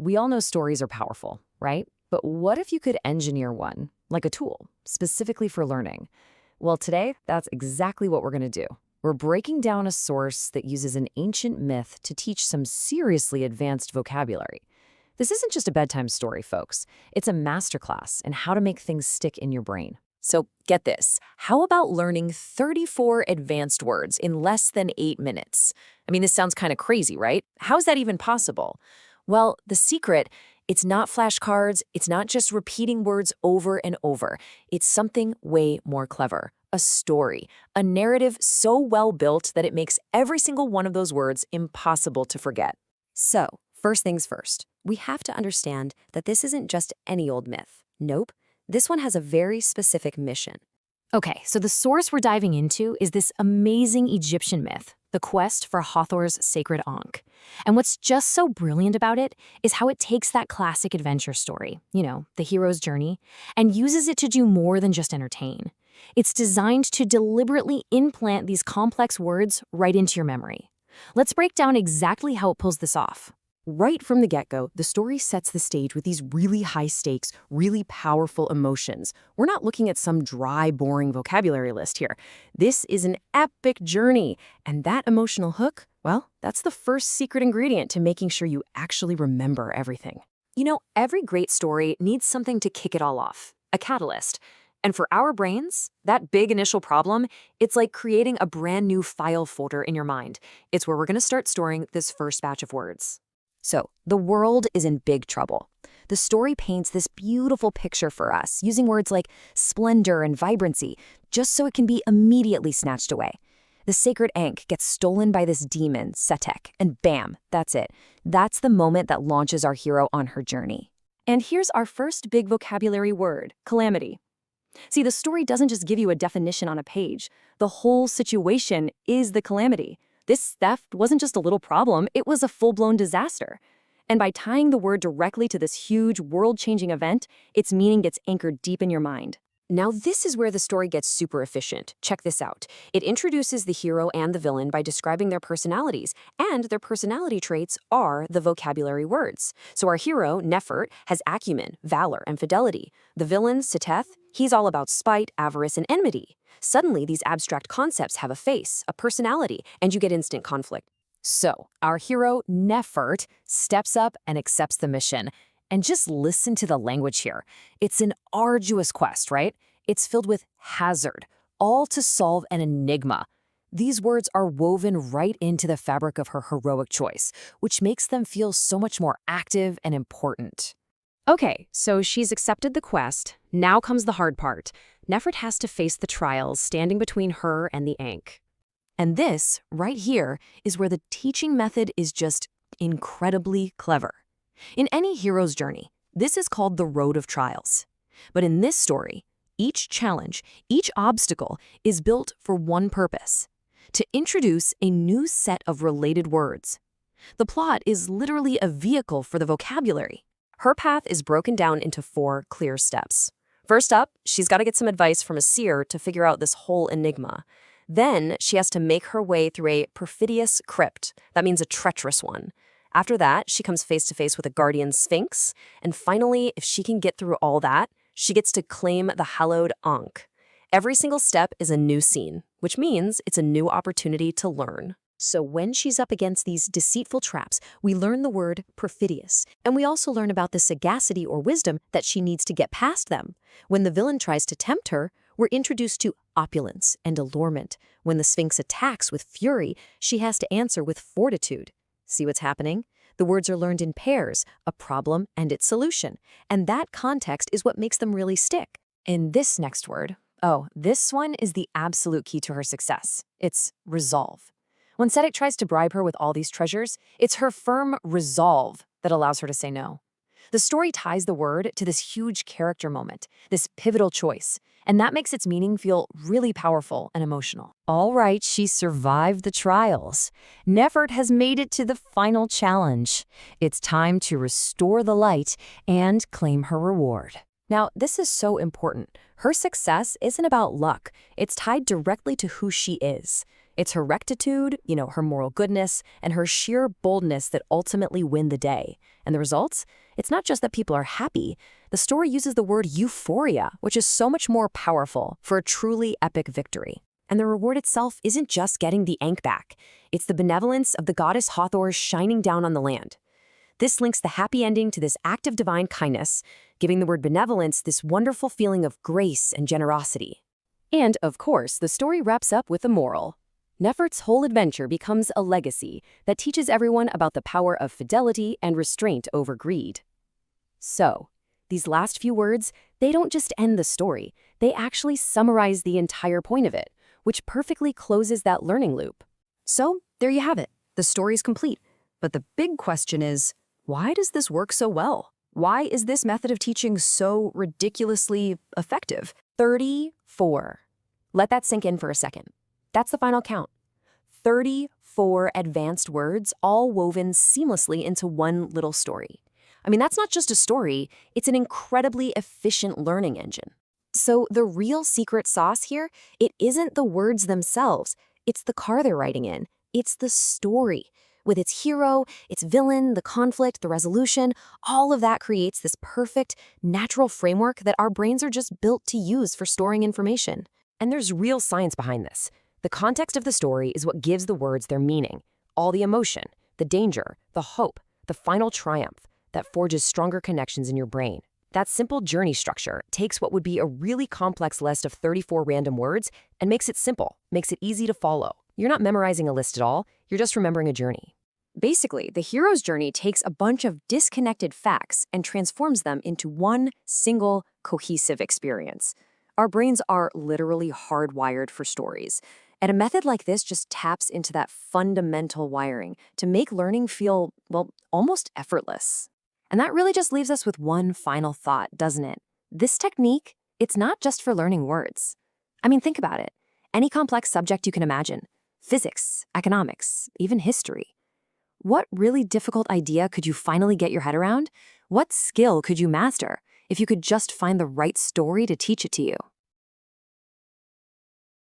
we all know stories are powerful, right? But what if you could engineer one, like a tool, specifically for learning? Well, today, that's exactly what we're going to do. We're breaking down a source that uses an ancient myth to teach some seriously advanced vocabulary. This isn't just a bedtime story, folks. It's a masterclass in how to make things stick in your brain. So get this. How about learning 34 advanced words in less than 8 minutes? I mean, this sounds kind of crazy, right? How's that even possible? Well, the secret, it's not flashcards. It's not just repeating words over and over. It's something way more clever. A story, a narrative so well built that it makes every single one of those words impossible to forget. So, first things first, we have to understand that this isn't just any old myth. Nope. This one has a very specific mission. Okay, so the source we're diving into is this amazing Egyptian myth, the quest for Hathor's Sacred Ankh. And what's just so brilliant about it is how it takes that classic adventure story, the hero's journey, and uses it to do more than just entertain. It's designed to deliberately implant these complex words right into your memory. Let's break down exactly how it pulls this off. Right from the get-go, the story sets the stage with these really high-stakes, really powerful emotions. We're not looking at some dry, boring vocabulary list here. This is an epic journey, and that emotional hook, well, that's the first secret ingredient to making sure you actually remember everything. Every great story needs something to kick it all off, a catalyst. And for our brains, that big initial problem, it's like creating a brand new file folder in your mind. It's where we're going to start storing this first batch of words. So, the world is in big trouble. The story paints this beautiful picture for us, using words like splendor and vibrancy, just so it can be immediately snatched away. The Sacred Ankh gets stolen by this demon, Setek, and bam, that's it. That's the moment that launches our hero on her journey. And here's our first big vocabulary word, calamity. See, the story doesn't just give you a definition on a page. The whole situation is the calamity. This theft wasn't just a little problem, it was a full-blown disaster. And by tying the word directly to this huge, world-changing event, its meaning gets anchored deep in your mind. Now, this is where the story gets super efficient. Check this out. It introduces the hero and the villain by describing their personalities, and their personality traits are the vocabulary words. So our hero, Nefert, has acumen, valor, and fidelity. The villain, Seteth, he's all about spite, avarice, and enmity. Suddenly, these abstract concepts have a face, a personality, and you get instant conflict. So, our hero, Nefert, steps up and accepts the mission. And just listen to the language here. It's an arduous quest, right? It's filled with hazard, all to solve an enigma. These words are woven right into the fabric of her heroic choice, which makes them feel so much more active and important. Okay, so she's accepted the quest. Now comes the hard part. Nefert has to face the trials standing between her and the Ankh. And this, right here, is where the teaching method is just incredibly clever. In any hero's journey, this is called the road of trials. But in this story, each challenge, each obstacle is built for one purpose: to introduce a new set of related words. The plot is literally a vehicle for the vocabulary. Her path is broken down into 4 clear steps. First up, she's got to get some advice from a seer to figure out this whole enigma. Then she has to make her way through a perfidious crypt. That means a treacherous one. After that, she comes face to face with a guardian sphinx. And finally, if she can get through all that, she gets to claim the hallowed Ankh. Every single step is a new scene, which means it's a new opportunity to learn. So when she's up against these deceitful traps, we learn the word perfidious. And we also learn about the sagacity or wisdom that she needs to get past them. When the villain tries to tempt her, we're introduced to opulence and allurement. When the sphinx attacks with fury, she has to answer with fortitude. See what's happening? The words are learned in pairs, a problem and its solution. And that context is what makes them really stick. In this next word, this one is the absolute key to her success. It's resolve. When Setek tries to bribe her with all these treasures, it's her firm resolve that allows her to say no. The story ties the word to this huge character moment, this pivotal choice, and that makes its meaning feel really powerful and emotional. All right, she survived the trials. Nefert has made it to the final challenge. It's time to restore the light and claim her reward. Now, this is so important. Her success isn't about luck. It's tied directly to who she is. It's her rectitude, her moral goodness, and her sheer boldness that ultimately win the day. And the results? It's not just that people are happy. The story uses the word euphoria, which is so much more powerful for a truly epic victory. And the reward itself isn't just getting the Ankh back. It's the benevolence of the goddess Hathor shining down on the land. This links the happy ending to this act of divine kindness, giving the word benevolence this wonderful feeling of grace and generosity. And, of course, the story wraps up with a moral. Nefert's whole adventure becomes a legacy that teaches everyone about the power of fidelity and restraint over greed. So, these last few words, they don't just end the story, they actually summarize the entire point of it, which perfectly closes that learning loop. So, there you have it. The story's complete. But the big question is, why does this work so well? Why is this method of teaching so ridiculously effective? 34. Let that sink in for a second. That's the final count. 34 advanced words, all woven seamlessly into one little story. I mean, that's not just a story, it's an incredibly efficient learning engine. So the real secret sauce here, it isn't the words themselves, it's the car they're riding in. It's the story. With its hero, its villain, the conflict, the resolution, all of that creates this perfect, natural framework that our brains are just built to use for storing information. And there's real science behind this. The context of the story is what gives the words their meaning. All the emotion, the danger, the hope, the final triumph that forges stronger connections in your brain. That simple journey structure takes what would be a really complex list of 34 random words and makes it simple, makes it easy to follow. You're not memorizing a list at all, you're just remembering a journey. Basically, the hero's journey takes a bunch of disconnected facts and transforms them into one single, cohesive experience. Our brains are literally hardwired for stories. And a method like this just taps into that fundamental wiring to make learning feel, well, almost effortless. And that really just leaves us with one final thought, doesn't it? This technique, it's not just for learning words. I mean, think about it. Any complex subject you can imagine. Physics, economics, even history. What really difficult idea could you finally get your head around? What skill could you master if you could just find the right story to teach it to you?